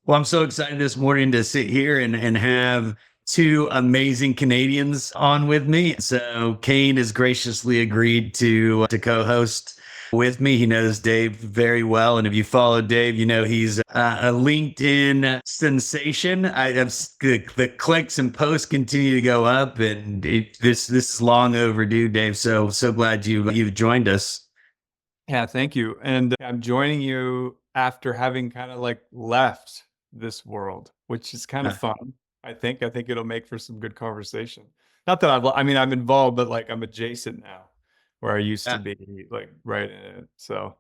Well, I'm so excited this morning to sit here and have two amazing Canadians on with me. So Kane has graciously agreed to co-host with me. He knows Dave very well, and if you follow Dave, you know he's a LinkedIn sensation. The clicks and posts continue to go up, and this is long overdue, Dave. So glad you've joined us. Yeah, thank you. And I'm joining you after having kind of like left this world, which is kind of fun. I think it'll make for some good conversation. Not that I'm involved, but like I'm adjacent now, where I used to Uh, be like right in it. So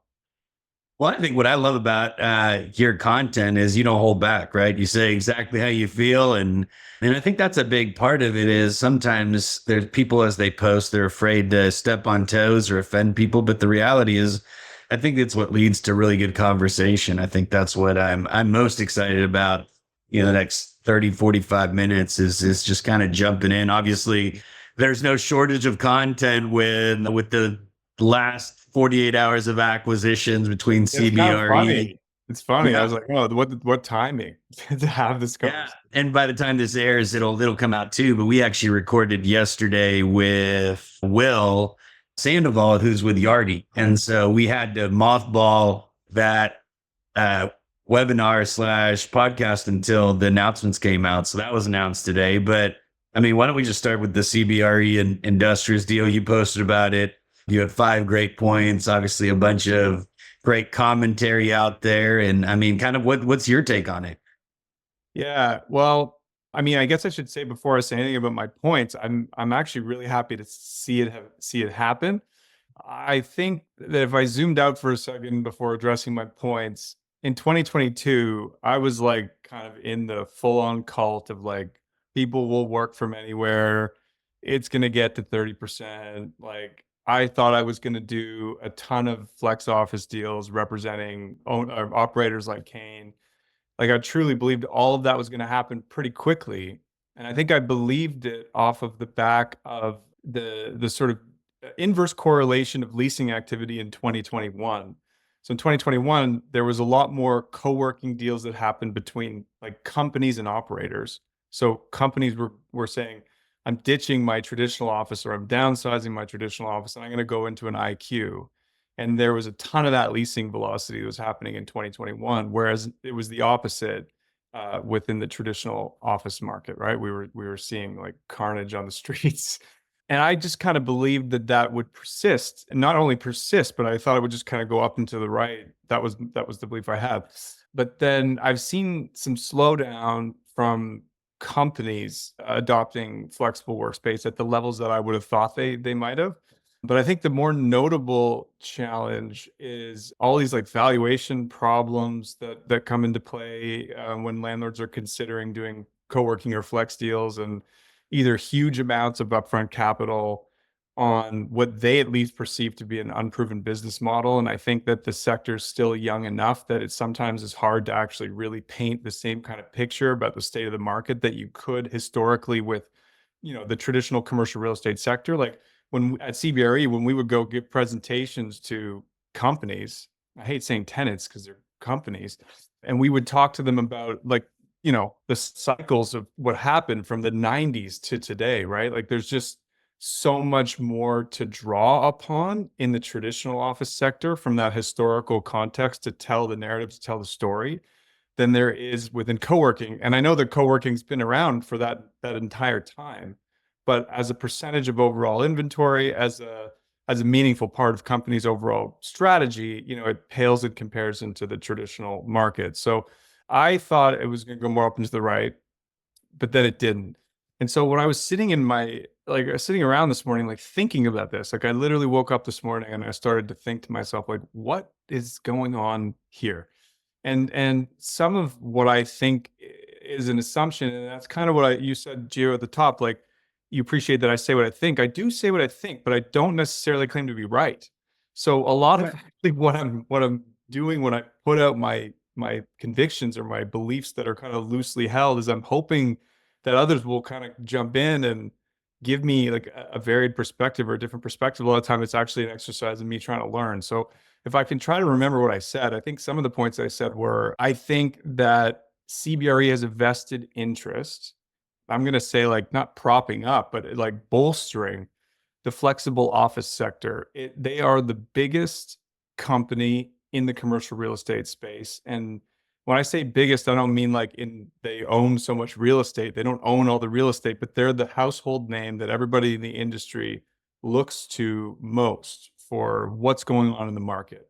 Well, I think what I love about your content is you don't hold back, right? You say exactly how you feel, and I think that's a big part of it. Is sometimes there's people as they post, they're afraid to step on toes or offend people, but the reality is, I think it's what leads to really good conversation. I think that's what I'm most excited about. The next 30, 45 minutes is just kind of jumping in. Obviously, there's no shortage of content with the last 48 hours of acquisitions between it's kind of CBRE. funny. It's funny. I Yeah. was like, oh, what timing to have this Yeah. conversation. And by the time this airs, it'll come out too. But we actually recorded yesterday with Will Sandoval, who's with Yardi. And so we had to mothball that uh, webinar slash podcast until the announcements came out. So that was announced today. But I mean, why don't we just start with the CBRE and Industrious deal? You posted about it. You had five great points, obviously a bunch of great commentary out there. And I mean, kind of what's your take on it? Yeah, well, I guess I should say before I say anything about my points, I'm actually really happy to see it happen. I think that if I zoomed out for a second before addressing my points, in 2022, I was like kind of in the full-on cult of like people will work from anywhere. It's gonna get to 30%. Like I thought I was gonna do a ton of flex office deals representing operators like Kane. Like I truly believed all of that was going to happen pretty quickly. And I think I believed it off of the back of the sort of inverse correlation of leasing activity in 2021. So in 2021, there was a lot more co-working deals that happened between like companies and operators. So companies were saying, I'm ditching my traditional office or I'm downsizing my traditional office and I'm going to go into an IQ. And there was a ton of that leasing velocity that was happening in 2021, whereas it was the opposite within the traditional office market, right? We were seeing like carnage on the streets. And I just kind of believed that that would persist, and not only persist, but I thought it would just kind of go up and to the right. That was the belief I had. But then I've seen some slowdown from companies adopting flexible workspace at the levels that I would have thought they might have. But I think the more notable challenge is all these like valuation problems that come into play when landlords are considering doing co-working or flex deals, and either huge amounts of upfront capital on what they at least perceive to be an unproven business model. And I think that the sector is still young enough that it sometimes is hard to actually really paint the same kind of picture about the state of the market that you could historically with, the traditional commercial real estate sector. Like when at CBRE, when we would go give presentations to companies, I hate saying tenants because they're companies, and we would talk to them about like, the cycles of what happened from the 90s to today, right? Like there's just so much more to draw upon in the traditional office sector from that historical context to tell the narrative, to tell the story, than there is within co-working. And I know that co-working's been around for that entire time, but as a percentage of overall inventory, as a meaningful part of companies' overall strategy, it pales in comparison to the traditional market. So I thought it was going to go more up and to the right, but then it didn't. And so when I was sitting around this morning, like thinking about this, like I literally woke up this morning and I started to think to myself, like, what is going on here? And some of what I think is an assumption, and that's kind of what you said, Gio, at the top, like you appreciate that I say what I think. I do say what I think, but I don't necessarily claim to be right. So a lot of actually what I'm doing when I put out my convictions or my beliefs that are kind of loosely held is I'm hoping that others will kind of jump in and give me like a varied perspective or a different perspective. A lot of time it's actually an exercise in me trying to learn. So if I can try to remember what I said, I think some of the points I said were, I think that CBRE has a vested interest. I'm going to say like not propping up, but like bolstering the flexible office sector. They are the biggest company in the commercial real estate space. And when I say biggest, I don't mean like they own so much real estate. They don't own all the real estate, but they're the household name that everybody in the industry looks to most for what's going on in the market.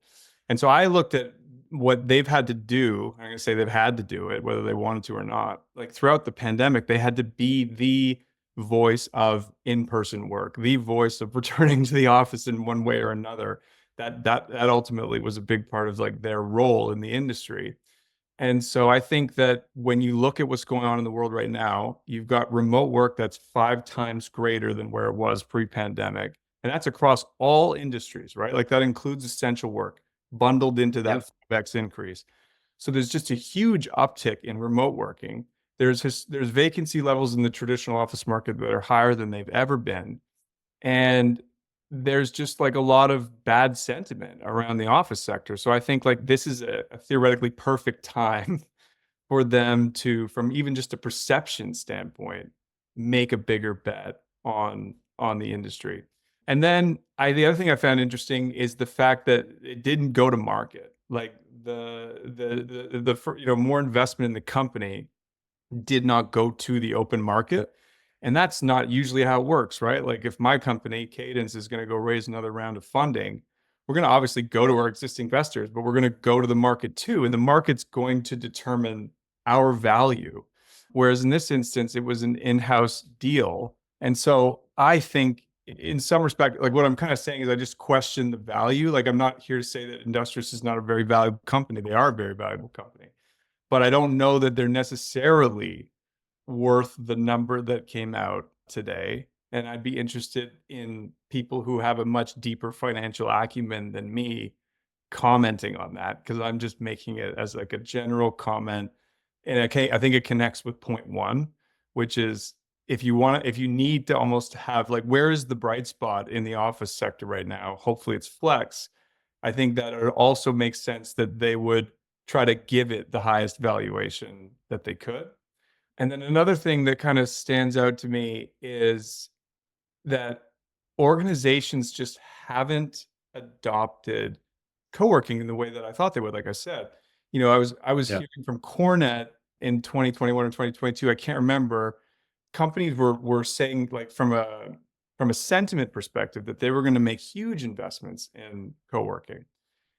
And so I looked at what they've had to do. I'm going to say they've had to do it, whether they wanted to or not. Like throughout the pandemic, they had to be the voice of in-person work, the voice of returning to the office in one way or another. That ultimately was a big part of like their role in the industry. And so I think that when you look at what's going on in the world right now, you've got remote work that's 5 times greater than where it was pre-pandemic. And that's across all industries, right? Like that includes essential work bundled into that 5x increase. So there's just a huge uptick in remote working. There's vacancy levels in the traditional office market that are higher than they've ever been. And there's just like a lot of bad sentiment around the office sector. So I think like this is a theoretically perfect time for them to, from even just a perception standpoint, make a bigger bet on the industry. And then the other thing I found interesting is the fact that it didn't go to market. Like the more investment in the company did not go to the open market. And that's not usually how it works, right? Like if my company, Cadence, is going to go raise another round of funding, we're going to obviously go to our existing investors, but we're going to go to the market too. And the market's going to determine our value. Whereas in this instance, it was an in-house deal. And so I think in some respect, like what I'm kind of saying is I just question the value. Like I'm not here to say that Industrious is not a very valuable company. They are a very valuable company. But I don't know that they're necessarily worth the number that came out today. And I'd be interested in people who have a much deeper financial acumen than me commenting on that, because I'm just making it as like a general comment. And I think it connects with point one, which is if you need to almost have like, where is the bright spot in the office sector right now? Hopefully it's flex. I think that it also makes sense that they would try to give it the highest valuation that they could. And then another thing that kind of stands out to me is that organizations just haven't adopted co-working in the way that I thought they would. Like I said, I was hearing from Cornet in 2021 or 2022. I can't remember. Companies were saying like from a sentiment perspective that they were going to make huge investments in co-working.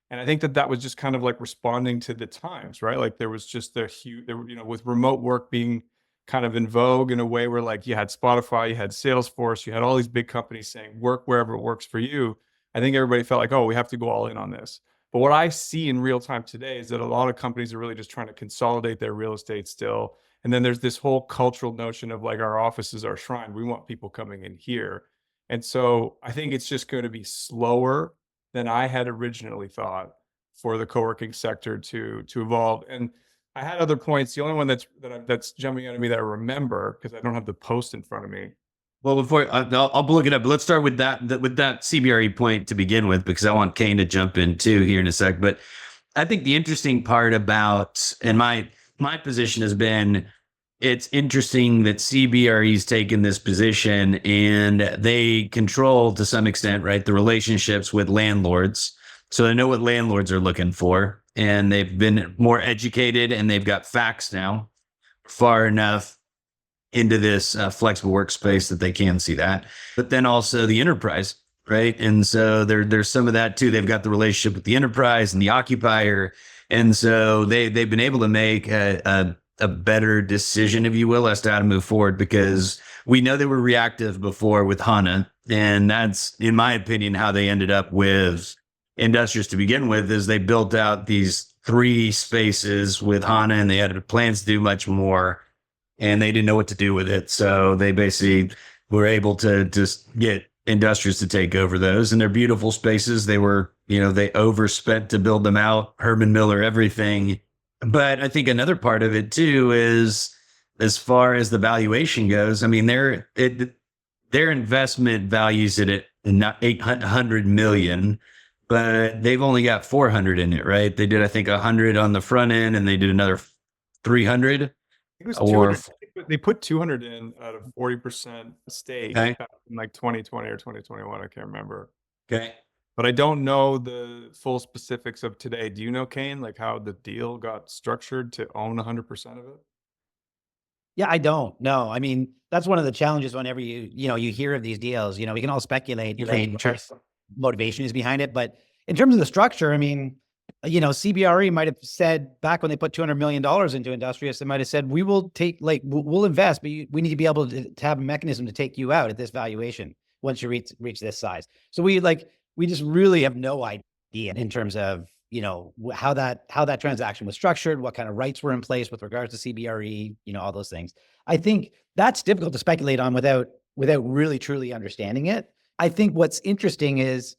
And I think that was just kind of like responding to the times, right? Like there was just with remote work being kind of in vogue in a way where like you had Spotify, you had Salesforce, you had all these big companies saying work wherever it works for you. I think everybody felt like, oh, we have to go all in on this. But what I see in real time today is that a lot of companies are really just trying to consolidate their real estate still. And then there's this whole cultural notion of like our office is our shrine. We want people coming in here. And so I think it's just going to be slower than I had originally thought for the co-working sector to evolve. And I had other points. The only one that's jumping out at me that I remember, because I don't have the post in front of me. Well, before I'll look it up, but let's start with that CBRE point to begin with, because I want Kane to jump in too here in a sec. But I think the interesting part about, and my position has been, it's interesting that CBRE's taken this position and they control to some extent, right, the relationships with landlords. So they know what landlords are looking for, and they've been more educated, and they've got facts now far enough into this flexible workspace that they can see that. But then also the enterprise, right? And so there's some of that too. They've got the relationship with the enterprise and the occupier. And so they've been able to make a better decision, if you will, as to how to move forward, because we know they were reactive before with HANA. And that's, in my opinion, how they ended up with Industrious to begin with, is they built out these 3 spaces with HANA, and they had plans to do much more, and they didn't know what to do with it. So they basically were able to just get Industrious to take over those, and they're beautiful spaces. They were, they overspent to build them out, Herman Miller, everything. But I think another part of it too is, as far as the valuation goes, I mean, their investment values it at not 800 million, but they've only got 400 in it, right? They did, I think, 100 on the front end, and they did another 300 It was or 200. They put 200 in at a 40% stake okay. back in like 2020 or 2021. I can't remember. Okay. But I don't know the full specifics of today. Do you know, Kane, like how the deal got structured to own 100% of it? Yeah, I don't know. I mean, that's one of the challenges whenever you hear of these deals. We can all speculate what motivation is behind it. But in terms of the structure, I mean, CBRE might have said back when they put $200 million into Industrious, they might have said, we will take, we'll invest, but we need to be able to have a mechanism to take you out at this valuation once you reach this size. So we just really have no idea in terms of, how that transaction was structured, what kind of rights were in place with regards to CBRE, all those things. I think that's difficult to speculate on without really truly understanding it. I think what's interesting is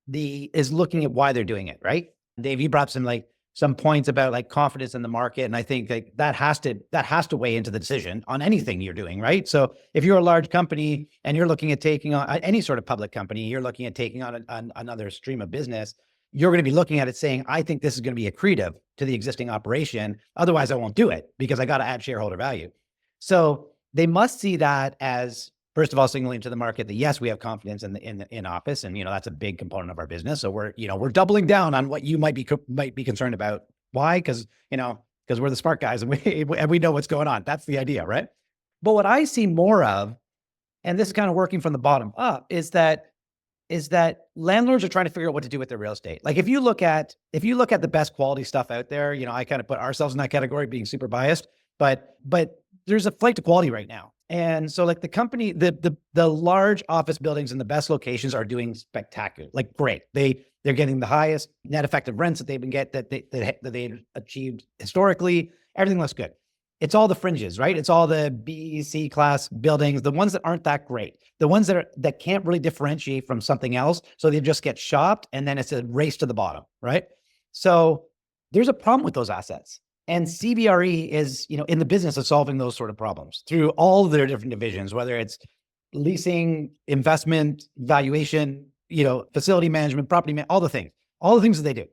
looking at why they're doing it, right? Dave, you brought some points about confidence in the market. And I think that has to weigh into the decision on anything you're doing, right? So if you're a large company and you're looking at taking on any sort of public company, you're looking at taking on another stream of business, you're going to be looking at it saying, I think this is going to be accretive to the existing operation. Otherwise I won't do it because I got to add shareholder value. So they must see that as, first of all, signaling to the market that yes, we have confidence in office, and that's a big component of our business. So we're doubling down on what you might be concerned about. Why? Because we're the smart guys and we know what's going on. That's the idea, right? But what I see more of, and this is kind of working from the bottom up, is that landlords are trying to figure out what to do with their real estate. Like if you look at the best quality stuff out there, I kind of put ourselves in that category, being super biased, but there's a flight to quality right now. And so the company, the large office buildings in the best locations are doing spectacular, great. They're getting the highest net effective rents that they've achieved historically. Everything looks good. It's all the fringes, right? It's all the B, C class buildings, the ones that aren't that great, the ones that can't really differentiate from something else. So they just get shopped and then it's a race to the bottom, right? So there's a problem with those assets. And CBRE is, in the business of solving those sort of problems through all of their different divisions, whether it's leasing, investment, valuation, facility management, property, all the things that they do.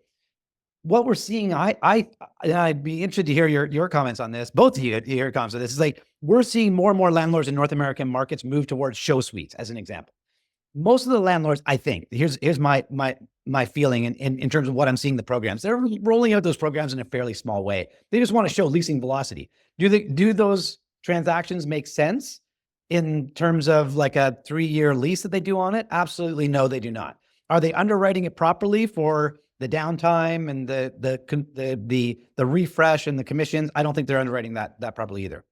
What we're seeing, I'd be interested to hear your comments on this. Both of you, your comments on this is we're seeing more and more landlords in North American markets move towards show suites, as an example. Most of the landlords, I think, here's my feeling in terms of what I'm seeing the programs. They're rolling out those programs in a fairly small way. They just want to show leasing velocity. Do those transactions make sense in terms of a 3-year lease that they do on it? Absolutely no, they do not. Are they underwriting it properly for the downtime and the refresh and the commissions? I don't think they're underwriting that properly either.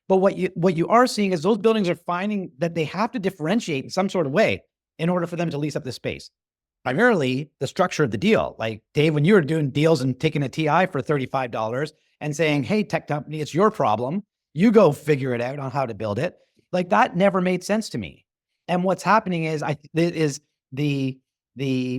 But what you are seeing is those buildings are finding that they have to differentiate in some sort of way in order for them to lease up the space. Primarily the structure of the deal. Like Dave, when you were doing deals and taking a TI for $35 and saying, hey, tech company, it's your problem. You go figure it out on how to build it. That never made sense to me. And what's happening is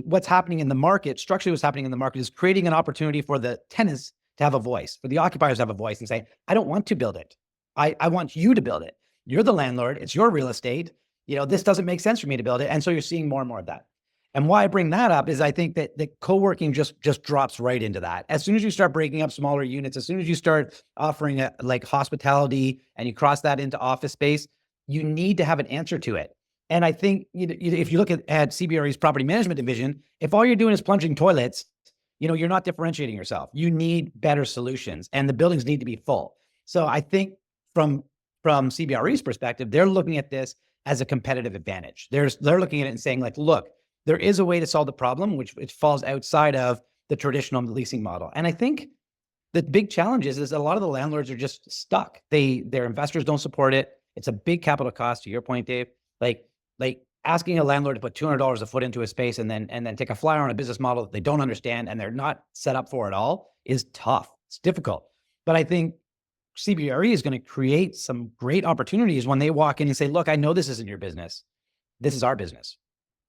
what's happening in the market, structurally what's happening in the market is creating an opportunity for the tenants to have a voice, for the occupiers to have a voice and say, I don't want to build it. I want you to build it. You're the landlord. It's your real estate. This doesn't make sense for me to build it. And so you're seeing more and more of that. And why I bring that up is I think that the co-working just drops right into that. As soon as you start breaking up smaller units, as soon as you start offering hospitality and you cross that into office space, you need to have an answer to it. And I think if you look at CBRE's property management division, if all you're doing is plunging toilets, you're not differentiating yourself. You need better solutions and the buildings need to be full. So I think from CBRE's perspective, they're looking at this as a competitive advantage. They're looking at it and saying look, there is a way to solve the problem, which falls outside of the traditional leasing model. And I think the big challenge is a lot of the landlords are just stuck. Their investors don't support it. It's a big capital cost, to your point, Dave. Like asking a landlord to put $200 a foot into a space and then take a flyer on a business model that they don't understand and they're not set up for at all is tough. It's difficult. But I think CBRE is going to create some great opportunities when they walk in and say, look, I know this isn't your business. This is our business.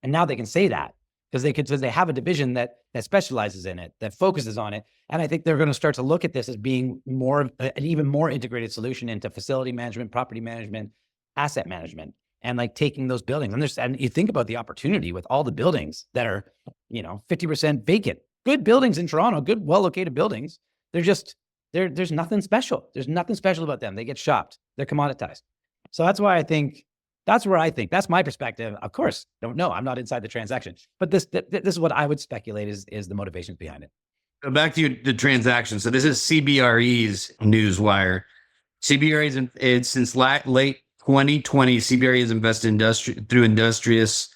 And now they can say that because they have a division that specializes in it, that focuses on it. And I think they're going to start to look at this as being an even more integrated solution into facility management, property management, asset management, and taking those buildings. And you think about the opportunity with all the buildings that are, 50% vacant, good buildings in Toronto, good, well-located buildings. there's nothing special. There's nothing special about them. They get shopped. They're commoditized. So that's why that's my perspective. Of course, don't know. I'm not inside the transaction, but this is what I would speculate is the motivations behind it. So back to the transaction. So this is CBRE's newswire. CBRE since late 2020, CBRE has invested through Industrious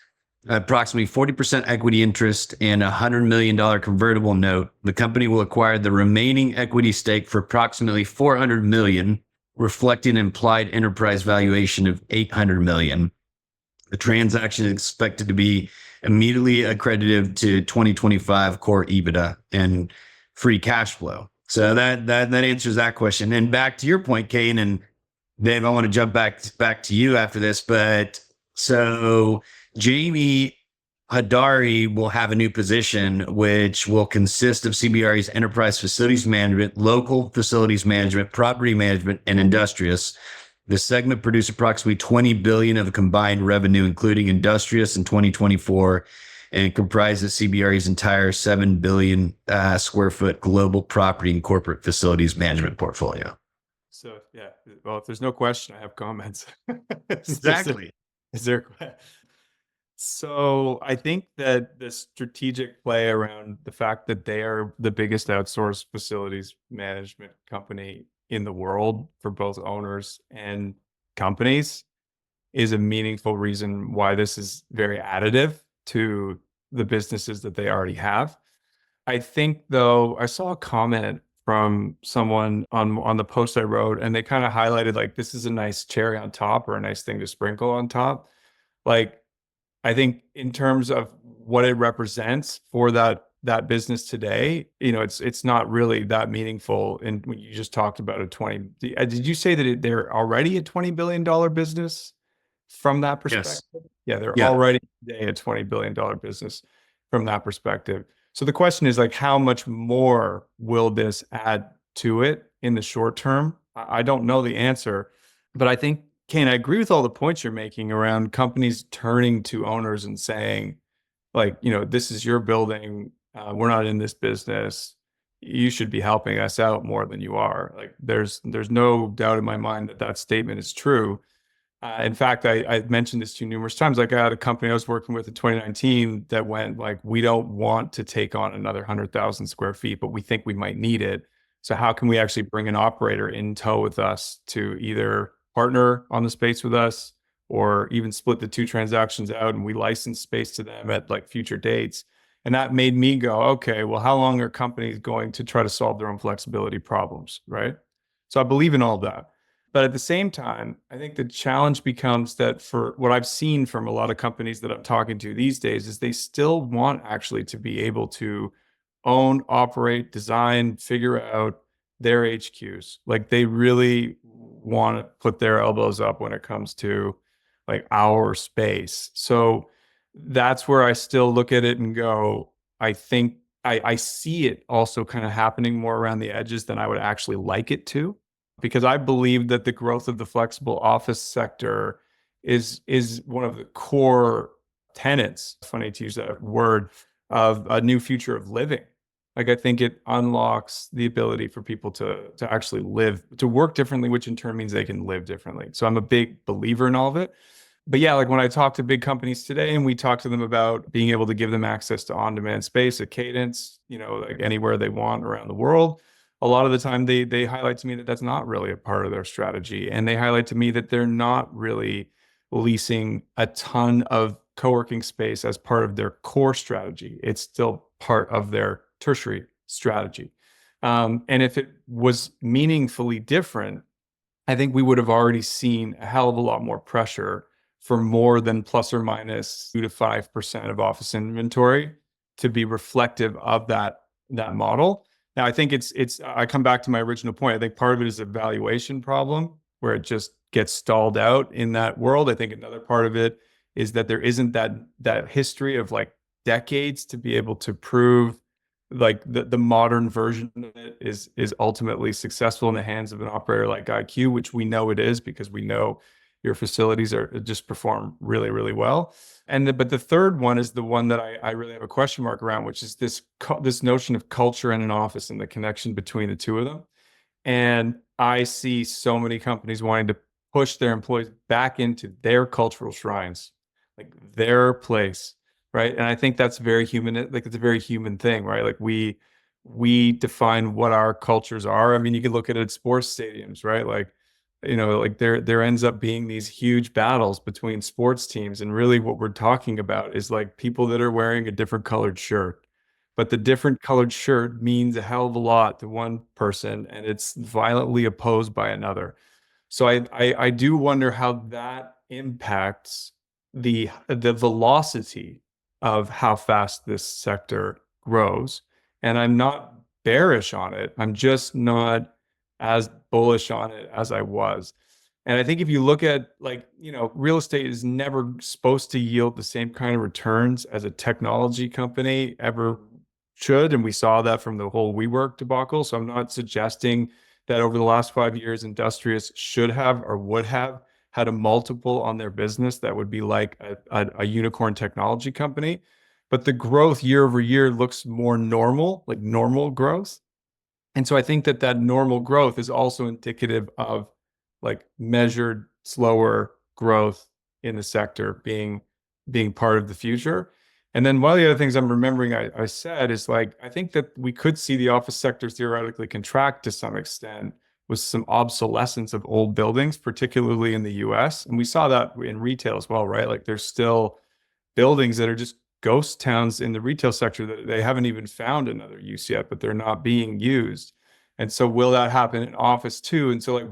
approximately 40% equity interest and a $100 million convertible note. The company will acquire the remaining equity stake for approximately $400 million, reflecting an implied enterprise valuation of $800 million. The transaction is expected to be immediately accretive to 2025 core EBITDA and free cash flow. So that answers that question. And back to your point, Kane and Dave, I want to jump back to you after this. But so Jamie Hadari will have a new position, which will consist of CBRE's enterprise facilities management, local facilities management, property management, and Industrious. The segment produced approximately $20 billion of combined revenue, including Industrious in 2024, and comprises CBRE's entire 7 billion square foot global property and corporate facilities management portfolio. So yeah, well, if there's no question, I have comments. Exactly. Is there? So I think that the strategic play around the fact that they are the biggest outsourced facilities management company in the world for both owners and companies is a meaningful reason why this is very additive to the businesses that they already have. I think, though, I saw a comment from someone on the post I wrote, and they kind of highlighted like, this is a nice cherry on top or a nice thing to sprinkle on top. Like, I think in terms of what it represents for that business today, it's not really that meaningful. And when you just talked about did you say that they're already a $20 billion business from that perspective? Yes. Yeah, they're already today a $20 billion business from that perspective. So the question is like, how much more will this add to it in the short term? I don't know the answer, but I think, Kane, I agree with all the points you're making around companies turning to owners and saying, like, this is your building. We're not in this business. You should be helping us out more than you are. Like, there's no doubt in my mind that statement is true. In fact, I mentioned this to you numerous times. Like, I had a company I was working with in 2019 that went like, we don't want to take on another 100,000 square feet, but we think we might need it. So how can we actually bring an operator in tow with us to either partner on the space with us or even split the two transactions out and we license space to them at like future dates? And that made me go, okay, well, how long are companies going to try to solve their own flexibility problems, right? So I believe in all that. But at the same time, I think the challenge becomes that for what I've seen from a lot of companies that I'm talking to these days is they still want actually to be able to own, operate, design, figure out their HQs. Like, they really want to put their elbows up when it comes to like our space. So that's where I still look at it and go, I think I see it also kind of happening more around the edges than I would actually like it to. Because I believe that the growth of the flexible office sector is one of the core tenets, funny to use that word, of a new future of living. Like, I think it unlocks the ability for people to actually work differently, which in turn means they can live differently. So I'm a big believer in all of it. But yeah, like when I talk to big companies today and we talk to them about being able to give them access to on-demand space at Cadence, like anywhere they want around the world, a lot of the time they highlight to me that that's not really a part of their strategy. And they highlight to me that they're not really leasing a ton of co-working space as part of their core strategy. It's still part of their tertiary strategy. And if it was meaningfully different, I think we would have already seen a hell of a lot more pressure for more than plus or minus 2 to 5% of office inventory to be reflective of that model. Now, I think I come back to my original point. I think part of it is a valuation problem where it just gets stalled out in that world. I think another part of it is that there isn't that history of like decades to be able to prove like the modern version of it is ultimately successful in the hands of an operator like ECw, which we know it is because we know your facilities just perform really, really well. But the third one is the one that I really have a question mark around, which is this notion of culture in an office and the connection between the two of them. And I see so many companies wanting to push their employees back into their cultural shrines, like their place, right? And I think that's very human. Like it's a very human thing, right? Like we define what our cultures are. I mean, you can look at it at sports stadiums, right? Like, like there ends up being these huge battles between sports teams, and really what we're talking about is like people that are wearing a different colored shirt, but the different colored shirt means a hell of a lot to one person and it's violently opposed by another. So I do wonder how that impacts the velocity of how fast this sector grows. And I'm not bearish on it. I'm just not as bullish on it as I was. And I think if you look at real estate is never supposed to yield the same kind of returns as a technology company ever should. And we saw that from the whole WeWork debacle. So I'm not suggesting that over the last 5 years, Industrious should have or would have had a multiple on their business that would be like a unicorn technology company. But the growth year over year looks more normal, like normal growth. And so I think that normal growth is also indicative of like measured, slower growth in the sector being part of the future. And then one of the other things I'm remembering I said is like, I think that we could see the office sector theoretically contract to some extent with some obsolescence of old buildings, particularly in the US. And we saw that in retail as well, right? Like there's still buildings that are just ghost towns in the retail sector that they haven't even found another use yet, but they're not being used. And so will that happen in office too? And so like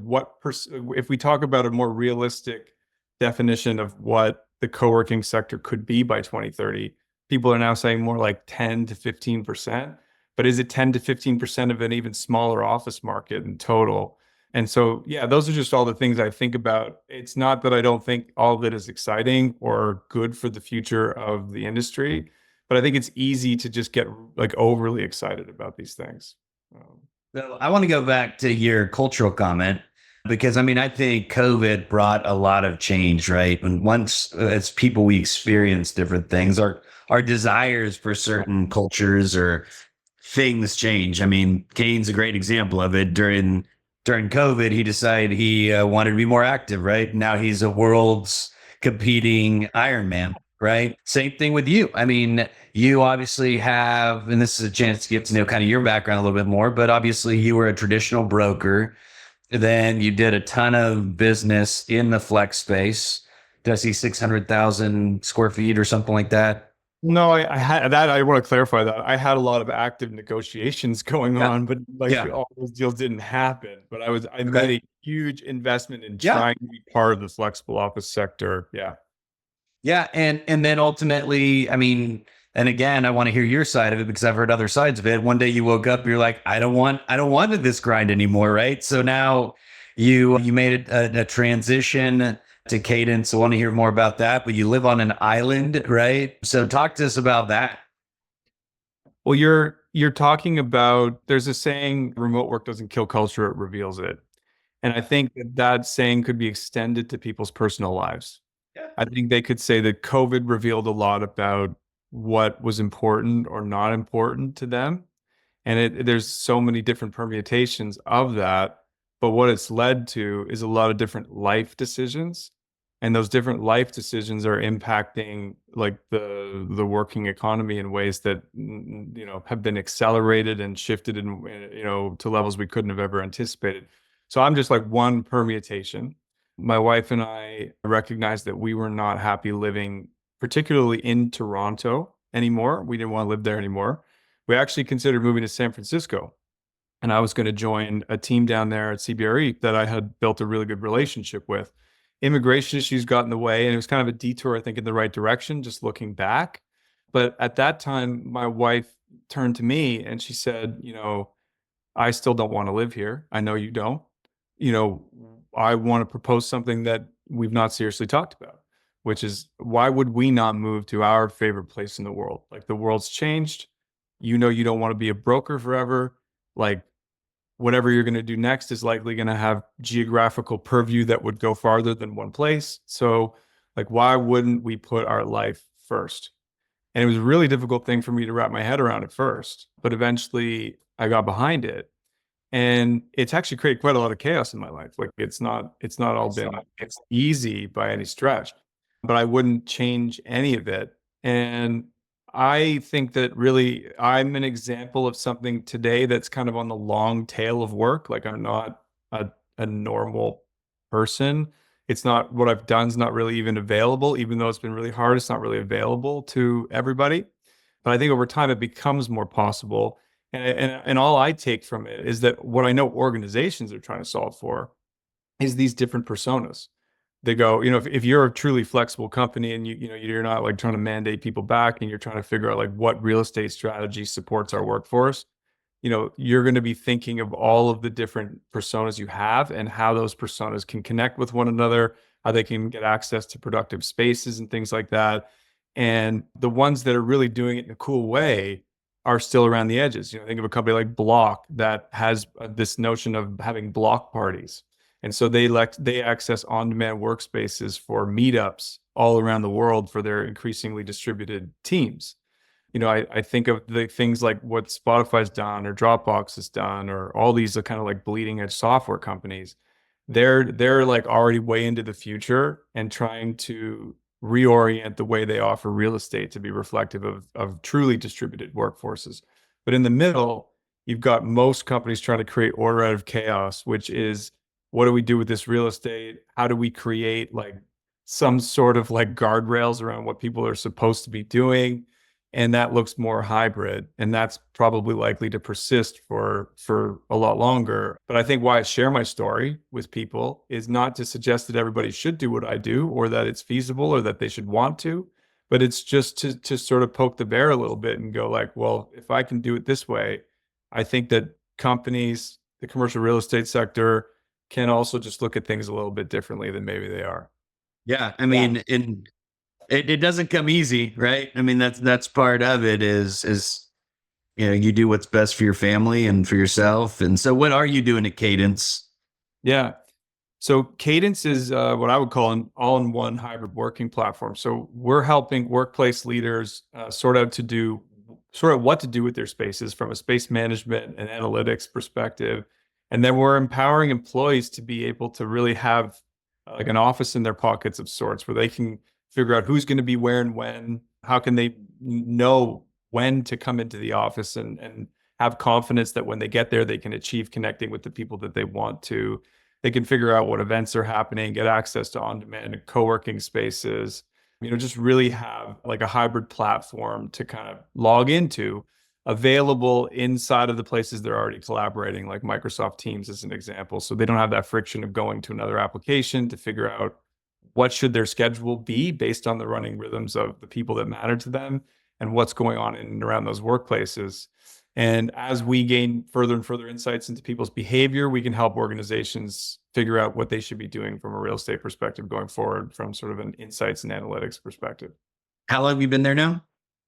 if we talk about a more realistic definition of what the co-working sector could be by 2030, people are now saying more like 10 to 15%, but is it 10 to 15% of an even smaller office market in total? And so, yeah, those are just all the things I think about. It's not that I don't think all of it is exciting or good for the future of the industry, but I think it's easy to just get like overly excited about these things. So I want to go back to your cultural comment because I mean, I think COVID brought a lot of change, right? And once as people, we experience different things, our desires for certain cultures or things change. I mean, Kane's a great example of it. During COVID, he decided he wanted to be more active, right? Now he's a world's competing Ironman, right? Same thing with you. I mean, you obviously have, and this is a chance to get to know kind of your background a little bit more, but obviously you were a traditional broker. Then you did a ton of business in the flex space. Did I see 600,000 square feet or something like that? No, I had that. I want to clarify that. I had a lot of active negotiations going on, but all those deals didn't happen. But I made a huge investment in trying to be part of the flexible office sector. Yeah. Yeah. And then ultimately, I mean, and again, I want to hear your side of it because I've heard other sides of it. One day you woke up, you're like, I don't want this grind anymore. Right. So now you made a transition to Cadence. I want to hear more about that, but you live on an island, right? So talk to us about that. Well, you're talking about, there's a saying, remote work doesn't kill culture, it reveals it. And I think that saying could be extended to people's personal lives. Yeah. I think they could say that COVID revealed a lot about what was important or not important to them. And there's so many different permutations of that. But what it's led to is a lot of different life decisions. And those different life decisions are impacting like the working economy in ways that have been accelerated and shifted in to levels we couldn't have ever anticipated. So I'm just like one permutation. My wife and I recognized that we were not happy living, particularly in Toronto anymore. We didn't want to live there anymore. We actually considered moving to San Francisco. And I was going to join a team down there at CBRE that I had built a really good relationship with. Immigration issues got in the way, and it was kind of a detour, I think, in the right direction, just looking back. But at that time, my wife turned to me and she said, I still don't want to live here. I know you don't. I want to propose something that we've not seriously talked about, which is why would we not move to our favorite place in the world? Like the world's changed. You don't want to be a broker forever. Like whatever you're going to do next is likely going to have geographical purview that would go farther than one place. So like, why wouldn't we put our life first? And it was a really difficult thing for me to wrap my head around at first, but eventually I got behind it. And it's actually created quite a lot of chaos in my life. Like it's not all been it's easy by any stretch, but I wouldn't change any of it. And I think that really I'm an example of something today that's kind of on the long tail of work. Like I'm not a normal person. It's not what I've done is not really even available, even though it's been really hard. It's not really available to everybody. But I think over time it becomes more possible. And all I take from it is that what I know organizations are trying to solve for is these different personas. They go, if you're a truly flexible company and you're not like trying to mandate people back and you're trying to figure out like what real estate strategy supports our workforce, you're going to be thinking of all of the different personas you have and how those personas can connect with one another, how they can get access to productive spaces and things like that. And the ones that are really doing it in a cool way are still around the edges. Think of a company like Block that has this notion of having block parties. And so they access on-demand workspaces for meetups all around the world for their increasingly distributed teams. I think of the things like what Spotify's done or Dropbox has done, or all these are kind of like bleeding edge software companies. They're like already way into the future and trying to reorient the way they offer real estate to be reflective of truly distributed workforces. But in the middle, you've got most companies trying to create order out of chaos, which is, what do we do with this real estate? How do we create like some sort of like guardrails around what people are supposed to be doing? And that looks more hybrid, and that's probably likely to persist for a lot longer. But I think why I share my story with people is not to suggest that everybody should do what I do or that it's feasible or that they should want to, but it's just to sort of poke the bear a little bit and go like, well, if I can do it this way, I think that companies, the commercial real estate sector, can also just look at things a little bit differently than maybe they are. Yeah. I mean, it doesn't come easy, right? I mean, that's part of it is, you do what's best for your family and for yourself. And so what are you doing at Cadence? Yeah. So Cadence is what I would call an all-in-one hybrid working platform. So we're helping workplace leaders sort out what to do with their spaces from a space management and analytics perspective. And then we're empowering employees to be able to really have like an office in their pockets of sorts where they can figure out who's going to be where and when, how can they know when to come into the office and have confidence that when they get there, they can achieve connecting with the people that they want to. They can figure out what events are happening, get access to on-demand co-working spaces, just really have like a hybrid platform to kind of log into, available inside of the places they're already collaborating, like Microsoft Teams as an example. So they don't have that friction of going to another application to figure out what should their schedule be based on the running rhythms of the people that matter to them and what's going on in and around those workplaces. And as we gain further and further insights into people's behavior, we can help organizations figure out what they should be doing from a real estate perspective going forward, from sort of an insights and analytics perspective. How long have you been there now?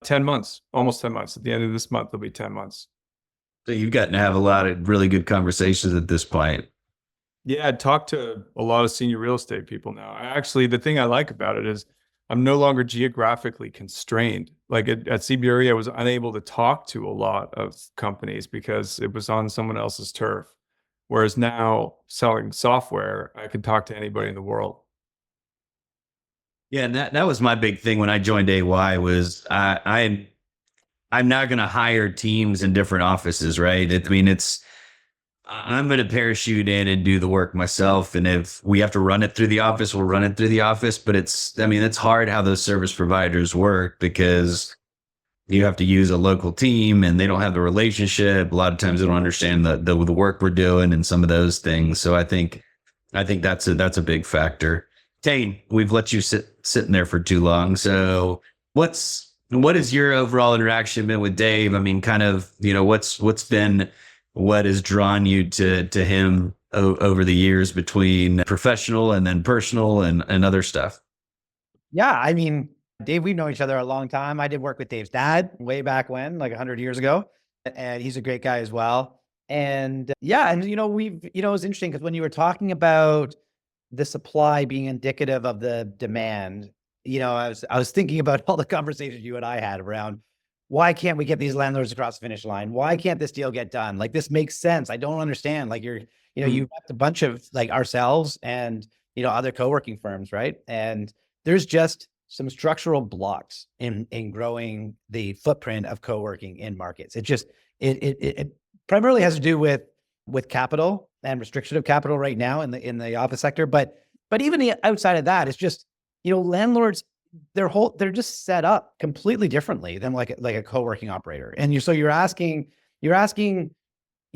10 months, almost 10 months. At the end of this month, it'll be 10 months. So you've gotten to have a lot of really good conversations at this point. Yeah, I talked to a lot of senior real estate people now. The thing I like about it is I'm no longer geographically constrained. Like at CBRE, I was unable to talk to a lot of companies because it was on someone else's turf. Whereas now, selling software, I can talk to anybody in the world. Yeah, and that was my big thing when I joined AY was I'm not going to hire teams in different offices, right? I'm going to parachute in and do the work myself. And if we have to run it through the office, we'll run it through the office. But it's hard how those service providers work because you have to use a local team and they don't have the relationship. A lot of times they don't understand the work we're doing and some of those things. So I think that's a big factor. Tane, we've let you sitting there for too long. So what is your overall interaction been with Dave? I mean, kind of, what has drawn you to him over the years between professional and then personal and other stuff? Yeah, I mean, Dave, we've known each other a long time. I did work with Dave's dad way back when, like 100 years ago. And he's a great guy as well. And yeah, and it was interesting because when you were talking about the supply being indicative of the demand, I was thinking about all the conversations you and I had around why can't we get these landlords across the finish line? Why can't this deal get done? Like, this makes sense. I don't understand. Like, you know, you've got a bunch of like ourselves and, you know, other co-working firms, right? And there's just some structural blocks in growing the footprint of co-working in markets. It primarily has to do with capital and restriction of capital right now in the office sector. But even outside of that, it's just, you know, landlords, they're just set up completely differently than like a co-working operator. And you're asking, you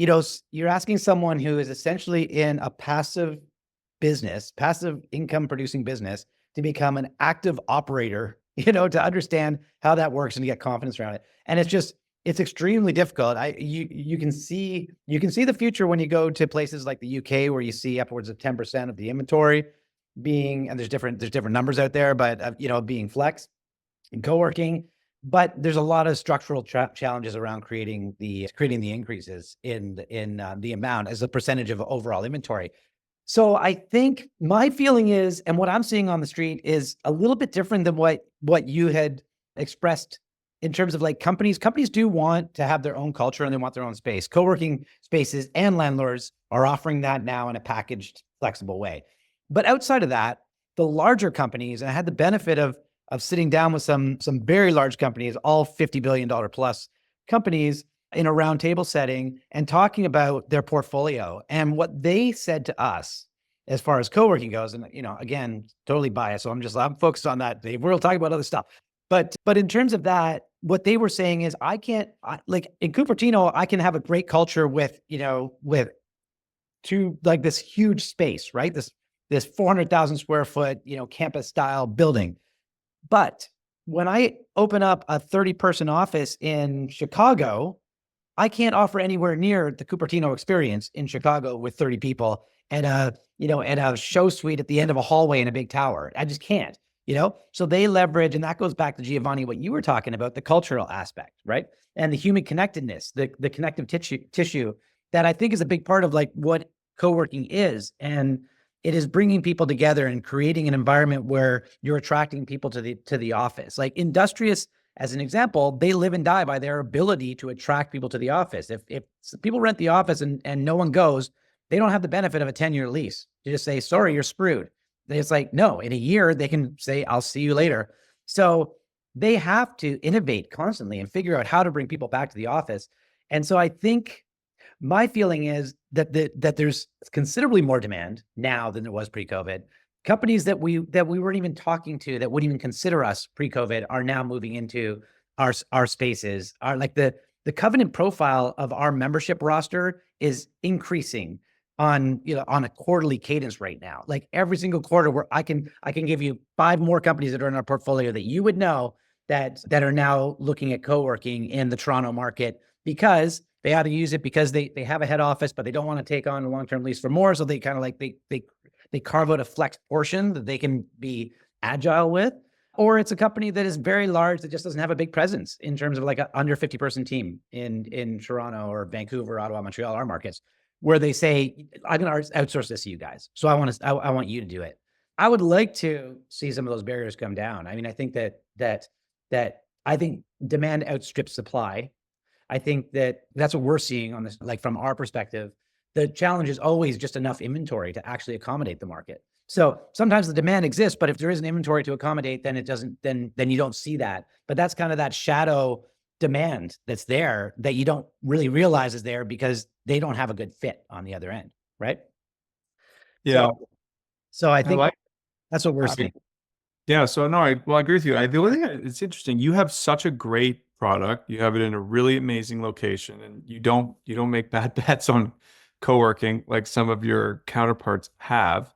know, you're asking someone who is essentially in a passive income producing business to become an active operator, you know, to understand how that works and to get confidence around it. And it's extremely difficult. You can see the future when you go to places like the UK, where you see upwards of 10% of the inventory being, and there's different numbers out there, but you know, being flex and co-working. But there's a lot of structural challenges around creating the increases in the amount as a percentage of overall inventory. So I think my feeling is, and what I'm seeing on the street is a little bit different than what you had expressed in terms of like companies do want to have their own culture and they want their own space. Co-working spaces and landlords are offering that now in a packaged, flexible way. But outside of that, the larger companies, and I had the benefit of sitting down with some very large companies, all $50 billion plus companies, in a roundtable setting and talking about their portfolio and what they said to us as far as co-working goes. And, you know, again, totally biased. So I'm focused on that. We'll talk about other stuff. But in terms of that, what they were saying is, like in Cupertino, I can have a great culture with like this huge space, right? This 400,000 square foot, you know, campus style building. But when I open up a 30-person office in Chicago, I can't offer anywhere near the Cupertino experience in Chicago with 30 people and a show suite at the end of a hallway in a big tower. I just can't, you know? So they leverage, and that goes back to Giovanni, what you were talking about, the cultural aspect, right? And the human connectedness, the connective tissue that I think is a big part of like what co-working is. And it is bringing people together and creating an environment where you're attracting people to the office. Like Industrious, as an example, they live and die by their ability to attract people to the office. If people rent the office and no one goes, they don't have the benefit of a 10-year lease. You just say, sorry, you're screwed. It's like, no, in a year, they can say, I'll see you later. So they have to innovate constantly and figure out how to bring people back to the office. And so I think my feeling is that there's considerably more demand now than there was pre-COVID. Companies that we weren't even talking to, that wouldn't even consider us pre-COVID, are now moving into our spaces. Are like the covenant profile of our membership roster is increasing on a quarterly cadence right now. Like every single quarter, where I can give you 5 more companies that are in our portfolio that you would know that are now looking at co-working in the Toronto market, because they either use it because they have a head office, but they don't want to take on a long-term lease for more. So they kind of like, they carve out a flex portion that they can be agile with, or it's a company that is very large that just doesn't have a big presence in terms of like an under 50-person team in Toronto or Vancouver, Ottawa, Montreal, our markets, where they say, I'm going to outsource this to you guys. So I want you to do it. I would like to see some of those barriers come down. I mean, I think that I think demand outstrips supply. I think that's what we're seeing on this, like from our perspective. The challenge is always just enough inventory to actually accommodate the market. So sometimes the demand exists, but if there isn't inventory to accommodate, then it doesn't, then you don't see that. But that's kind of that shadow demand that's there that you don't really realize is there because they don't have a good fit on the other end, right? Yeah. So I think that's what we're seeing. Yeah. So no, I agree with you. The only thing, it's interesting, you have such a great product. You have it in a really amazing location, and you don't make bad bets on co-working like some of your counterparts have.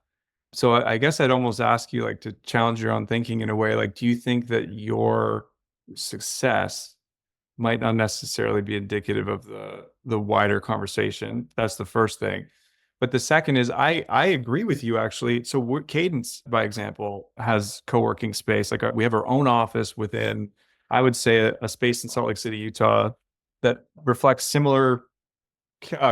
So I guess I'd almost ask you, like, to challenge your own thinking in a way. Like, do you think that your success might not necessarily be indicative of the wider conversation? That's the first thing. But the second is, I agree with you, actually. So Cadence, by example, has co-working space. Like, we have our own office within, I would say, a space in Salt Lake City, Utah, that reflects similar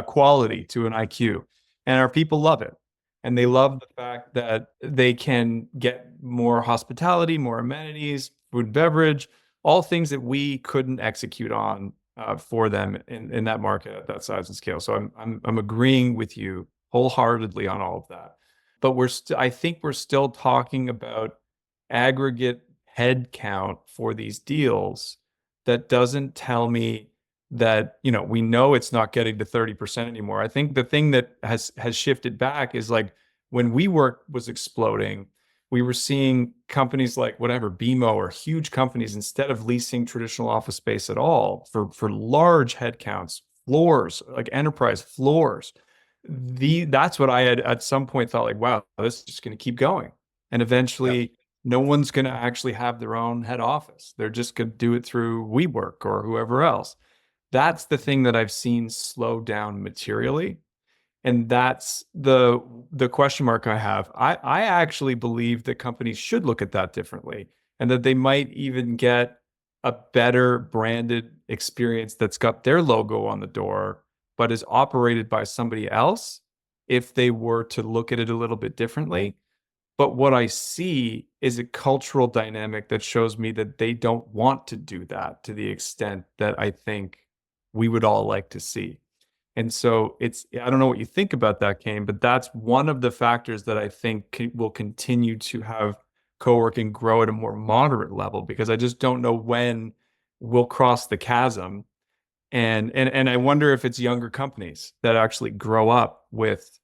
quality to an IQ. And our people love it. And they love the fact that they can get more hospitality, more amenities, food and beverage, all things that we couldn't execute on for them in that market at that size and scale. So I'm agreeing with you wholeheartedly on all of that. But I think we're still talking about aggregate head count for these deals that doesn't tell me that, we know it's not getting to 30% anymore. I think the thing that has shifted back is like when WeWork was exploding, we were seeing companies like whatever, BMO or huge companies, instead of leasing traditional office space at all for large headcounts, floors, like enterprise floors. That's what I had at some point thought, like, wow, this is just going to keep going. And eventually no one's going to actually have their own head office. They're just going to do it through WeWork or whoever else. That's the thing that I've seen slow down materially. And that's the question mark I have. I actually believe that companies should look at that differently, and that they might even get a better branded experience that's got their logo on the door, but is operated by somebody else if they were to look at it a little bit differently. But what I see is a cultural dynamic that shows me that they don't want to do that to the extent that I think we would all like to see. And so I don't know what you think about that, Kane, but that's one of the factors that I think will continue to have co-working grow at a more moderate level, because I just don't know when we'll cross the chasm. And I wonder if it's younger companies that actually grow up with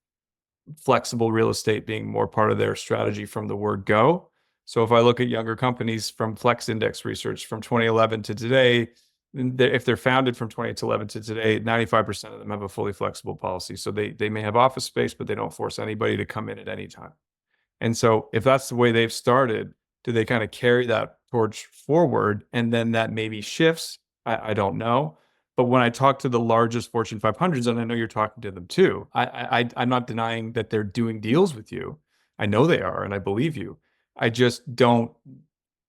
flexible real estate being more part of their strategy from the word go. So if I look at younger companies from Flex Index research from 2011 to today, if they're founded from 2011 to today, 95% of them have a fully flexible policy. So they may have office space, but they don't force anybody to come in at any time. And so if that's the way they've started, do they kind of carry that torch forward? And then that maybe shifts? I don't know. But when I talk to the largest Fortune 500s, and I know you're talking to them too, I'm not denying that they're doing deals with you. I know they are, and I believe you. I just don't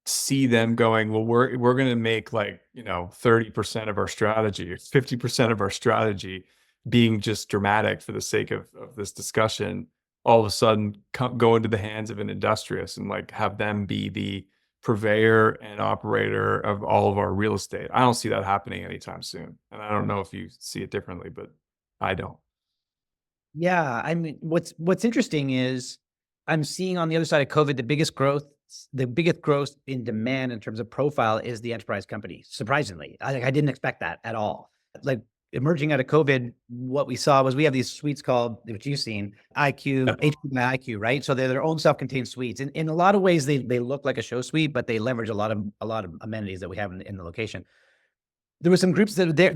see them going, well, we're going to make 30% of our strategy, 50% of our strategy being just dramatic for the sake of this discussion, all of a sudden go into the hands of an Industrious and have them be the purveyor and operator of all of our real estate. I don't see that happening anytime soon. And I don't know if you see it differently, but I don't. Yeah. I mean, what's interesting is I'm seeing on the other side of COVID, the biggest growth in demand in terms of profile is the enterprise company. Surprisingly, I didn't expect that at all. Emerging out of COVID, what we saw was we have these suites called, which you've seen, HQ&x, right? So they're their own self-contained suites. And in a lot of ways, they look like a show suite, but they leverage a lot of amenities that we have in the location. There were some groups that were there,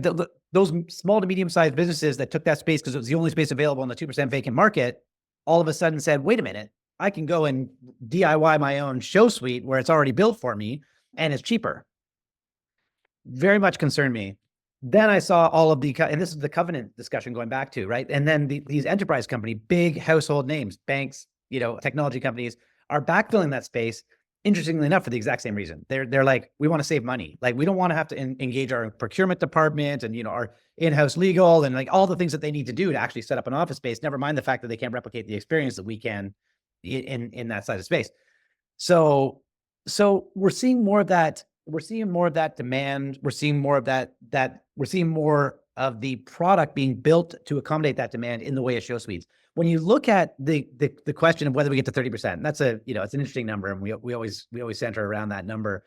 those small to medium-sized businesses that took that space because it was the only space available in the 2% vacant market, all of a sudden said, wait a minute, I can go and DIY my own show suite where it's already built for me and it's cheaper. Very much concerned me. Then I saw all of and this is the covenant discussion going back to, right? And then these enterprise company, big household names, banks, technology companies are backfilling that space. Interestingly enough, for the exact same reason. They're like, we want to save money. We don't want to have to engage our procurement department and, our in-house legal and all the things that they need to do to actually set up an office space. Never mind the fact that they can't replicate the experience that we can in that size of space. So we're seeing more of that. We're seeing more of that demand. We're seeing more of we're seeing more of the product being built to accommodate that demand in the way of show suites. When you look at the question of whether we get to 30%, that's it's an interesting number, and we always center around that number.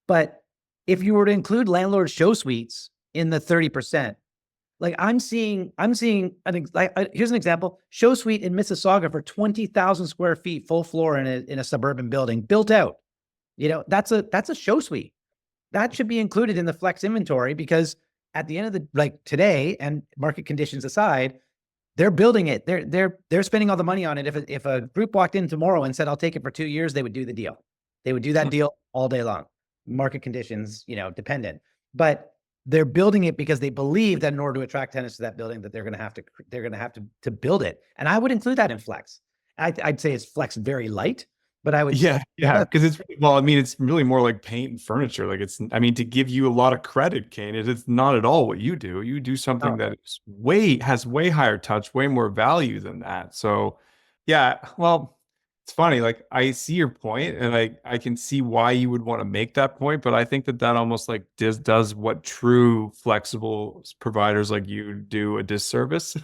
But if you were to include landlord show suites in the 30%, I'm seeing, here's an example: show suite in Mississauga for 20,000 square feet, full floor in a suburban building, built out. That's a show suite. That should be included in the flex inventory, because at the end of the today, and market conditions aside, they're building it. They're spending all the money on it. If a group walked in tomorrow and said, I'll take it for 2 years, they would do the deal. They would do that deal all day long. Market conditions, dependent. But they're building it because they believe that in order to attract tenants to that building, that they're going to have to build it. And I would include that in flex. I'd say it's flex very light. But I would, yeah, because it's really more like paint and furniture. To give you a lot of credit, Kane, it's not at all what you do. You do something that is has way higher touch, way more value than that. So, yeah, well, it's funny, like I see your point and I can see why you would want to make that point, but I think that almost like does what true flexible providers like you do a disservice.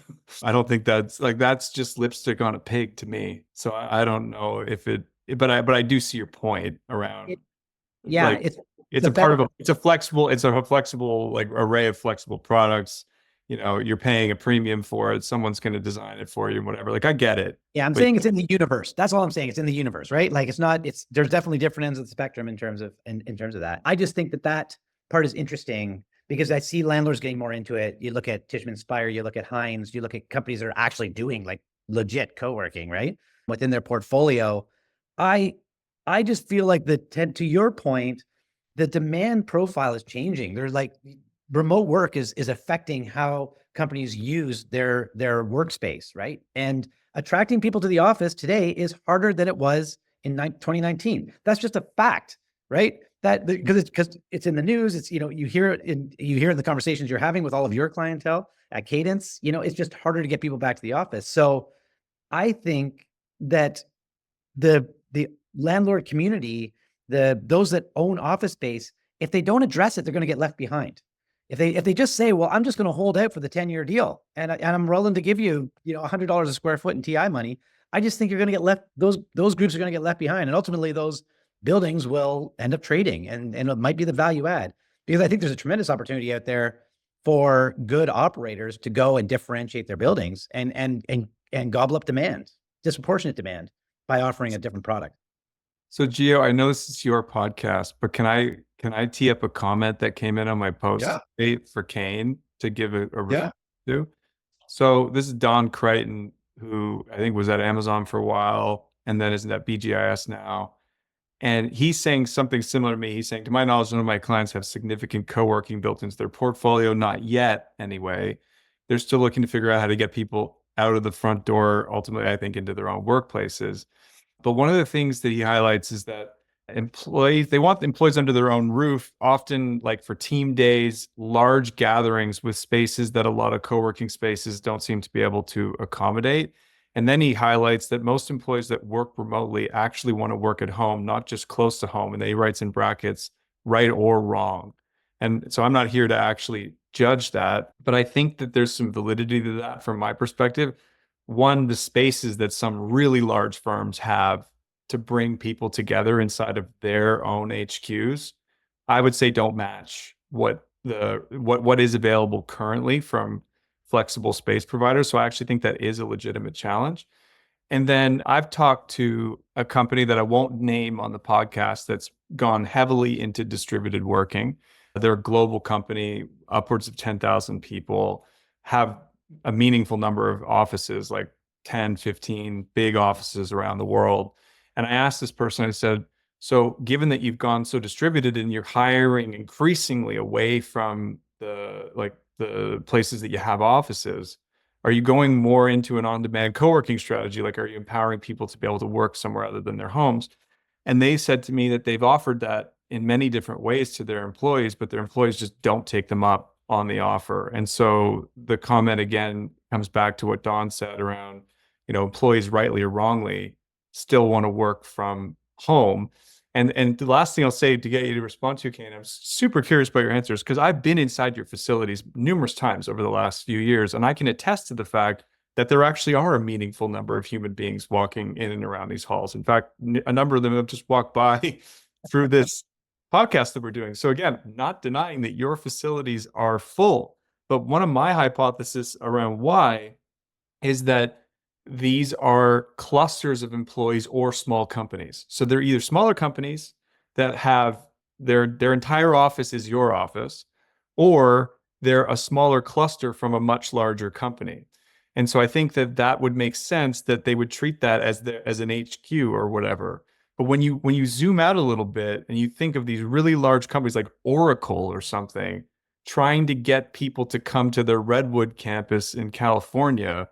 I don't think that's just lipstick on a pig to me. So I don't know if but I do see your point around Yeah, like it's it's the a part of better. it's a flexible like array of flexible products. You know, you're paying a premium for it. Someone's going to design it for you and whatever. Like I get it. Yeah, I'm But saying it's in the universe. That's all I'm saying. It's in the universe, right? Like it's not. It's there's definitely different ends of the spectrum in terms of in terms of that. I just think that part is interesting because I see landlords getting more into it. You look at Tishman Speyer, you look at Hines, you look at companies that are actually doing like legit co-working, right? Within their portfolio. I I just feel like to your point, the demand profile is changing. There's like remote work is affecting how companies use their workspace, right? And attracting people to the office today is harder than it was in 2019. That's just a fact, right? That because it's in the news. It's you hear it in the conversations you're having with all of your clientele at Cadence. It's just harder to get people back to the office. So I think that the landlord community, those that own office space, if they don't address it, they're going to get left behind. If they just say, well, I'm just going to hold out for the 10-year deal and I'm willing to give you, $100 a square foot in TI money, I just think you're going to get left, those groups are going to get left behind. And ultimately those buildings will end up trading and it might be the value add, because I think there's a tremendous opportunity out there for good operators to go and differentiate their buildings and gobble up demand, disproportionate demand, by offering a different product. so Gio, I know this is your podcast, but can I tee up a comment that came in on my post for Kane to give a review to? So this is Don Crichton, who I think was at Amazon for a while and then is at BGIS now. And he's saying something similar to me. He's saying, to my knowledge, none of my clients have significant co-working built into their portfolio, not yet anyway. They're still looking to figure out how to get people out of the front door, ultimately, I think, into their own workplaces. But one of the things that he highlights is that they want employees under their own roof, often like for team days, large gatherings with spaces that a lot of co-working spaces don't seem to be able to accommodate. And then he highlights that most employees that work remotely actually want to work at home, not just close to home. And then he writes in brackets, right or wrong. And so I'm not here to actually judge that, but I think that there's some validity to that from my perspective. One, the spaces that some really large firms have to bring people together inside of their own HQs, I would say don't match what is available currently from flexible space providers. So I actually think that is a legitimate challenge. And then I've talked to a company that I won't name on the podcast that's gone heavily into distributed working. They're a global company, upwards of 10,000 people, have a meaningful number of offices, like 10, 15 big offices around the world. And I asked this person, I said, so given that you've gone so distributed and you're hiring increasingly away from the places that you have offices, are you going more into an on-demand co-working strategy? Like, are you empowering people to be able to work somewhere other than their homes? And they said to me that they've offered that in many different ways to their employees, but their employees just don't take them up on the offer. And so the comment again comes back to what Don said around, employees rightly or wrongly still want to work from home. And the last thing I'll say to get you to respond to, Kane, I'm super curious about your answers because I've been inside your facilities numerous times over the last few years, and I can attest to the fact that there actually are a meaningful number of human beings walking in and around these halls. In fact, a number of them have just walked by through this podcast that we're doing. So again, not denying that your facilities are full, but one of my hypotheses around why is that these are clusters of employees or small companies. So they're either smaller companies that have their entire office is your office, or they're a smaller cluster from a much larger company. And so I think that would make sense that they would treat that as an HQ or whatever. But when you zoom out a little bit and you think of these really large companies like Oracle or something, trying to get people to come to their Redwood campus in California,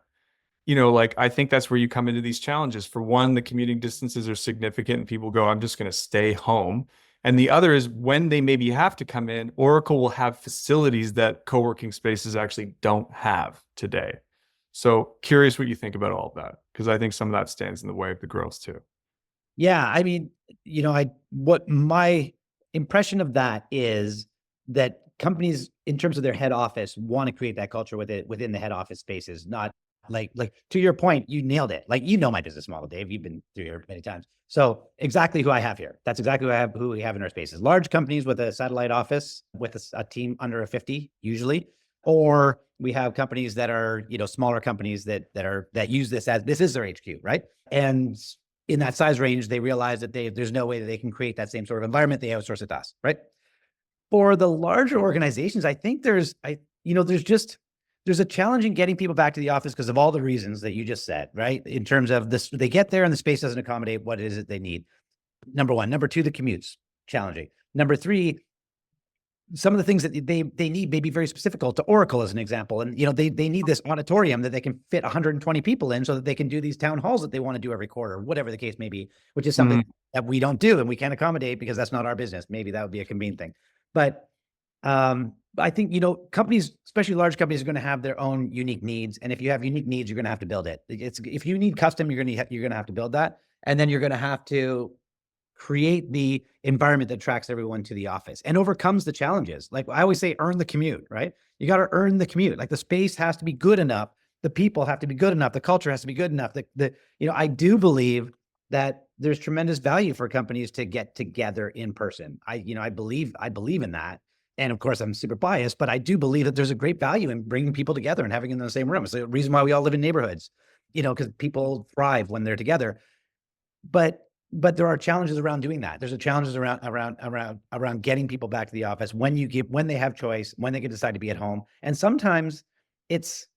I think that's where you come into these challenges. For one, the commuting distances are significant and people go, I'm just going to stay home. And the other is when they maybe have to come in, Oracle will have facilities that co-working spaces actually don't have today. So curious what you think about all of that, because I think some of that stands in the way of the growth too. Yeah, I mean, what my impression of that is that companies, in terms of their head office, want to create that culture within the head office spaces, not like to your point, you nailed it. Like, my business model, Dave. You've been through here many times. So exactly who I have here. That's exactly who we have in our spaces. Large companies with a satellite office with a team under a 50, usually. Or we have companies that are, smaller companies that use this as this is their HQ, right? And in that size range, they realize that there's no way that they can create that same sort of environment. They outsource it to us, right? For the larger organizations, I think there's a challenge in getting people back to the office because of all the reasons that you just said, right? In terms of this, they get there and the space doesn't accommodate what it is that they need. Number one. Number two, the commute's challenging. Number three, some of the things that they need may be very specific to Oracle, as an example. And, they need this auditorium that they can fit 120 people in so that they can do these town halls that they want to do every quarter, whatever the case may be, which is something that we don't do and we can't accommodate because that's not our business. Maybe that would be a convenient thing. But I think, companies, especially large companies, are going to have their own unique needs. And if you have unique needs, you're going to have to build it. If you need custom, you're going to have to build that. And then you're going to have to create the environment that attracts everyone to the office and overcomes the challenges. Like I always say, earn the commute, right? You got to earn the commute. Like the space has to be good enough. The people have to be good enough. The culture has to be good enough. I do believe that there's tremendous value for companies to get together in person. I believe in that. And of course I'm super biased, but I do believe that there's a great value in bringing people together and having them in the same room. It's the reason why we all live in neighborhoods, because people thrive when they're together. But there are challenges around doing that. There's challenges around getting people back to the office when they have choice, when they can decide to be at home. And sometimes it's,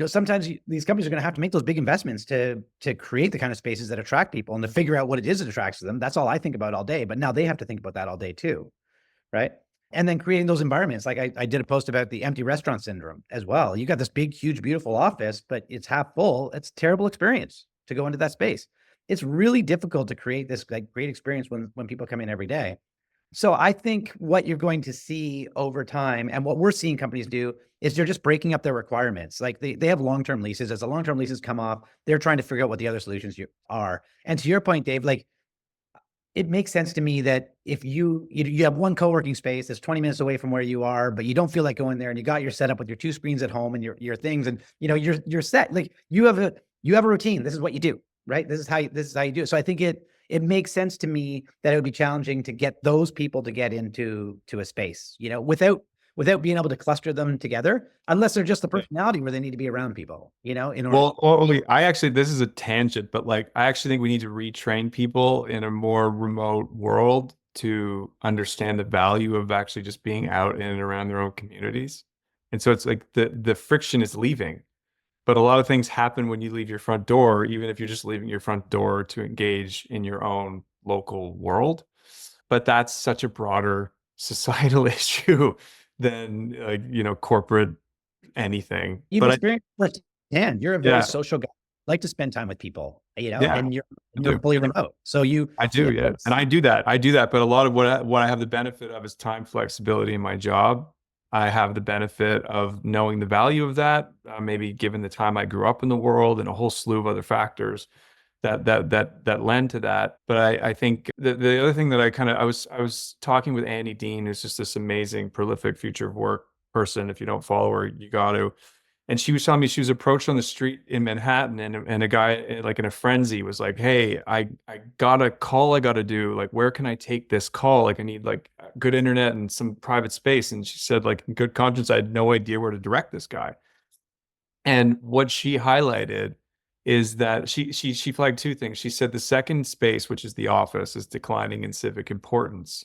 sometimes these companies are going to have to make those big investments to create the kind of spaces that attract people and to figure out what it is that attracts them. That's all I think about all day, but now they have to think about that all day too. Right. And then creating those environments. Like I did a post about the empty restaurant syndrome as well. You got this big, huge, beautiful office, but it's half full. It's a terrible experience to go into that space. It's really difficult to create this great experience when people come in every day. So I think what you're going to see over time and what we're seeing companies do is they're just breaking up their requirements. Like they have long-term leases. As the long-term leases come off, they're trying to figure out what the other solutions are. And to your point, Dave, like it makes sense to me that if you have one co-working space that's 20 minutes away from where you are, but you don't feel like going there and you got your setup with your 2 screens at home and your things and you're set. Like you have a routine. This is what you do. Right. This is how you do it. So I think it makes sense to me that it would be challenging to get those people to get into a space, without being able to cluster them together, unless they're just the personality where they need to be around people, in order. Well, this is a tangent, but I actually think we need to retrain people in a more remote world to understand the value of actually just being out in and around their own communities. And so it's like the friction is leaving. But a lot of things happen when you leave your front door, even if you're just leaving your front door to engage in your own local world. But that's such a broader societal issue than corporate anything. You've but experienced firsthand. You're a very social guy. Like to spend time with people, and you're fully remote. So I do, yeah. And I do that. But a lot of what I have the benefit of is time flexibility in my job. I have the benefit of knowing the value of that, maybe given the time I grew up in the world and a whole slew of other factors that lend to that. But I think the other thing that I was talking with Andy Dean, who's just this amazing, prolific future of work person. If you don't follow her, you got to. And she was telling me she was approached on the street in Manhattan and a guy like in a frenzy was like, hey, I got a call I got to do. Like, where can I take this call? Like, I need like good internet and some private space. And she said, like, in good conscience, I had no idea where to direct this guy. And what she highlighted is that she flagged 2 things. She said the second space, which is the office, is declining in civic importance,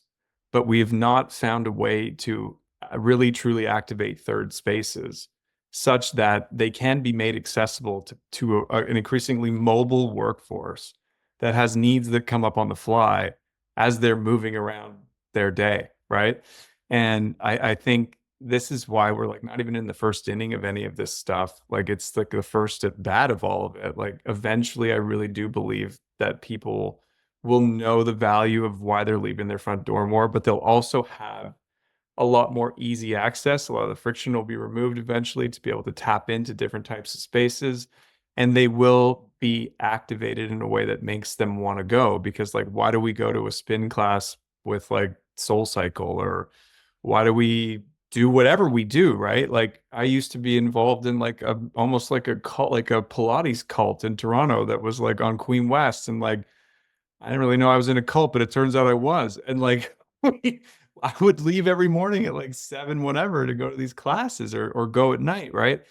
but we have not found a way to really truly activate third spaces such that they can be made accessible to an increasingly mobile workforce that has needs that come up on the fly as they're moving around their day, right? And I think this is why we're like not even in the first inning of any of this stuff. Like it's like the first at bat of all of it. Like eventually I really do believe that people will know the value of why they're leaving their front door more, but they'll also have a lot more easy access. A lot of the friction will be removed eventually to be able to tap into different types of spaces. And they will be activated in a way that makes them want to go. Because like, why do we go to a spin class with like Soul Cycle, or why do we do whatever we do, right? Like I used to be involved in like almost like a cult, like a Pilates cult in Toronto that was like on Queen West, and like I didn't really know I was in a cult, but it turns out I was. And like I would leave every morning at like 7 whatever to go to these classes, or go at night, right?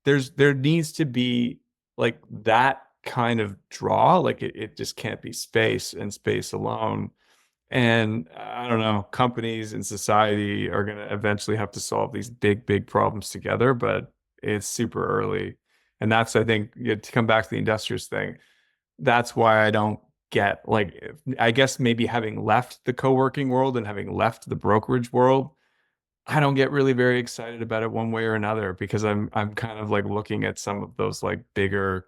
There needs to be like that kind of draw. Like it just can't be space and space alone. And I don't know, companies and society are going to eventually have to solve these big problems together, but it's super early. And that's, I think, to come back to the industrious thing, that's why I don't get like, I guess maybe having left the co-working world and having left the brokerage world, I don't get really very excited about it one way or another, because I'm kind of like looking at some of those like bigger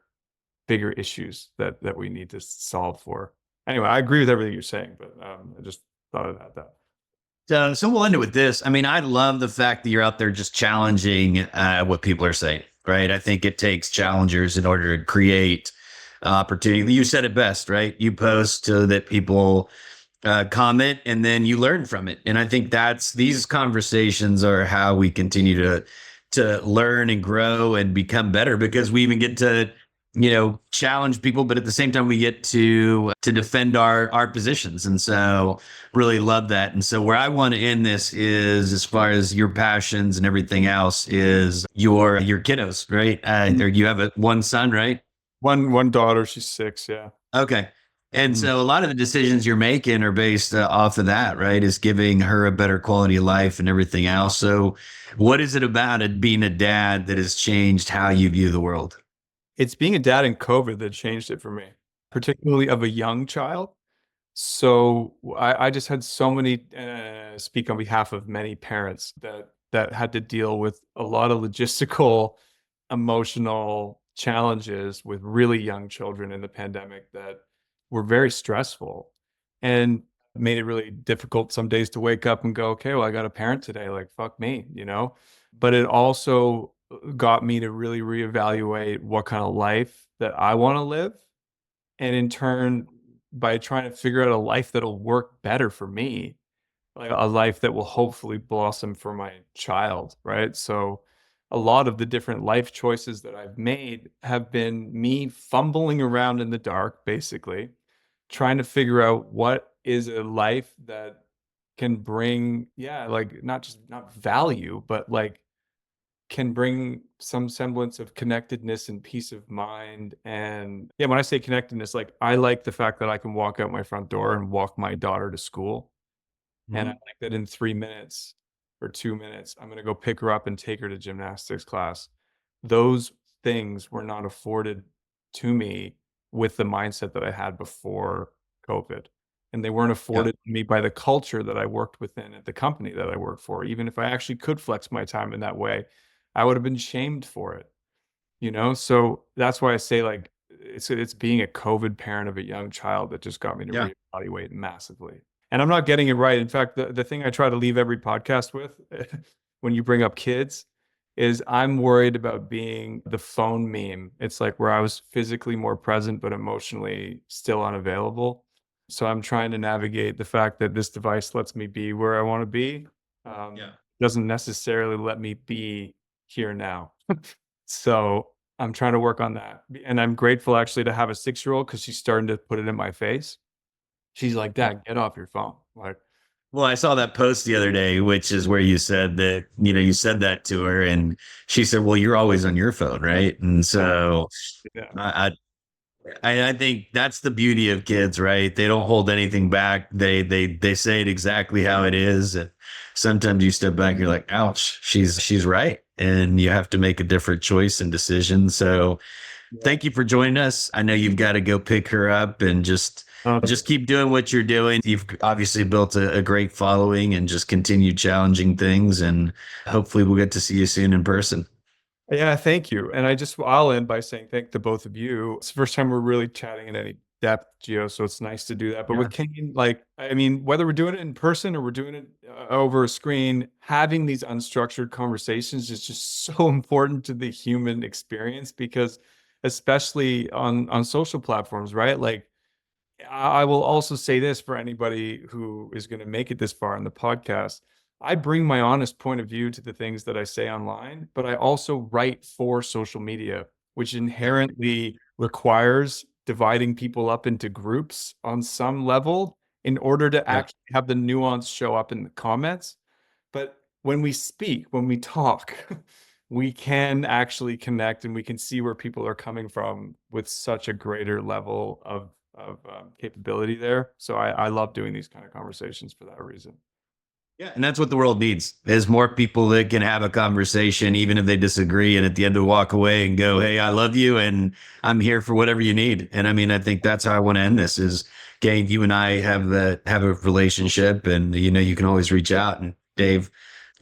issues that we need to solve for. Anyway, I agree with everything you're saying, but I just thought I'd add that. So we'll end it with this. I mean, I love the fact that you're out there just challenging what people are saying, right? I think it takes challengers in order to create opportunity. You said it best, right? You post so that people comment, and then you learn from it. And I think these conversations are how we continue to learn and grow and become better, because we even get to challenge people, but at the same time we get to defend our positions. And so really love that. And so where I want to end this is, as far as your passions and everything else, is your kiddos, right? Or you have one son, right? One daughter, she's 6. Yeah. Okay. And so a lot of the decisions you're making are based off of that, right? Is giving her a better quality of life and everything else. So what is it about it being a dad that has changed how you view the world? It's being a dad in COVID that changed it for me, particularly of a young child. So I just had so many, speak on behalf of many parents that had to deal with a lot of logistical, emotional challenges with really young children in the pandemic that were very stressful, and made it really difficult some days to wake up and go, okay, well, I got a parent today, like fuck me, But it also got me to really reevaluate what kind of life that I want to live. And in turn, by trying to figure out a life that'll work better for me, like a life that will hopefully blossom for my child, right? So a lot of the different life choices that I've made have been me fumbling around in the dark, basically, trying to figure out what is a life that can bring, like not value, but like can bring some semblance of connectedness and peace of mind. And yeah, when I say connectedness, like I like the fact that I can walk out my front door and walk my daughter to school. And I like that in 3 minutes or 2 minutes, I'm going to go pick her up and take her to gymnastics class. Those things were not afforded to me with the mindset that I had before COVID. And they weren't afforded to me by the culture that I worked within at the company that I worked for. Even if I actually could flex my time in that way, I would have been shamed for it, So that's why I say, like, it's being a COVID parent of a young child that just got me to reevaluate massively. And I'm not getting it right. In fact, the thing I try to leave every podcast with when you bring up kids is I'm worried about being the phone meme. It's like where I was physically more present, but emotionally still unavailable. So I'm trying to navigate the fact that this device lets me be where I want to be. Doesn't necessarily let me be here now. So I'm trying to work on that. And I'm grateful actually to have a 6-year-old, because she's starting to put it in my face. She's like, Dad, get off your phone. Like, well, I saw that post the other day, which is where you said that, you said that to her, and she said, well, you're always on your phone, right? And so I think that's the beauty of kids, right? They don't hold anything back. They say it exactly how it is. And sometimes you step back, you're like, ouch, she's right. And you have to make a different choice and decision. So thank you for joining us. I know you've got to go pick her up, and just keep doing what you're doing. You've obviously built a great following, and just continue challenging things. And hopefully we'll get to see you soon in person. Yeah, thank you. And I'll end by saying thank the both of you. It's the first time we're really chatting in any depth, Gio, so it's nice to do that. But with Kane, like, I mean, whether we're doing it in person or we're doing it over a screen, having these unstructured conversations is just so important to the human experience, because especially on social platforms, right? Like, I will also say this for anybody who is going to make it this far in the podcast. I bring my honest point of view to the things that I say online, but I also write for social media, which inherently requires dividing people up into groups on some level in order to Yeah. actually have the nuance show up in the comments. But when we speak, when we talk, we can actually connect and we can see where people are coming from with such a greater level of capability there. So I love doing these kind of conversations for that reason. Yeah. And that's what the world needs is more people that can have a conversation, even if they disagree. And at the end, to walk away and go, hey, I love you. And I'm here for whatever you need. And I mean, I think that's how I want to end this is, Gabe, you and I have a relationship and, you can always reach out. And Dave,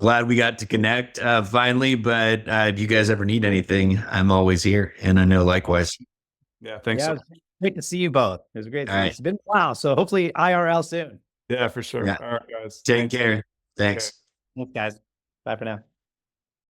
glad we got to connect finally. But if you guys ever need anything, I'm always here. And I know likewise. Yeah. Thanks. Yeah, So it was great to see you both. It was great. All right. It's been a while. So hopefully IRL soon. yeah, for sure. Yeah. All right, guys. Take Thanks. care. Thanks. Thanks, guys. Bye for now.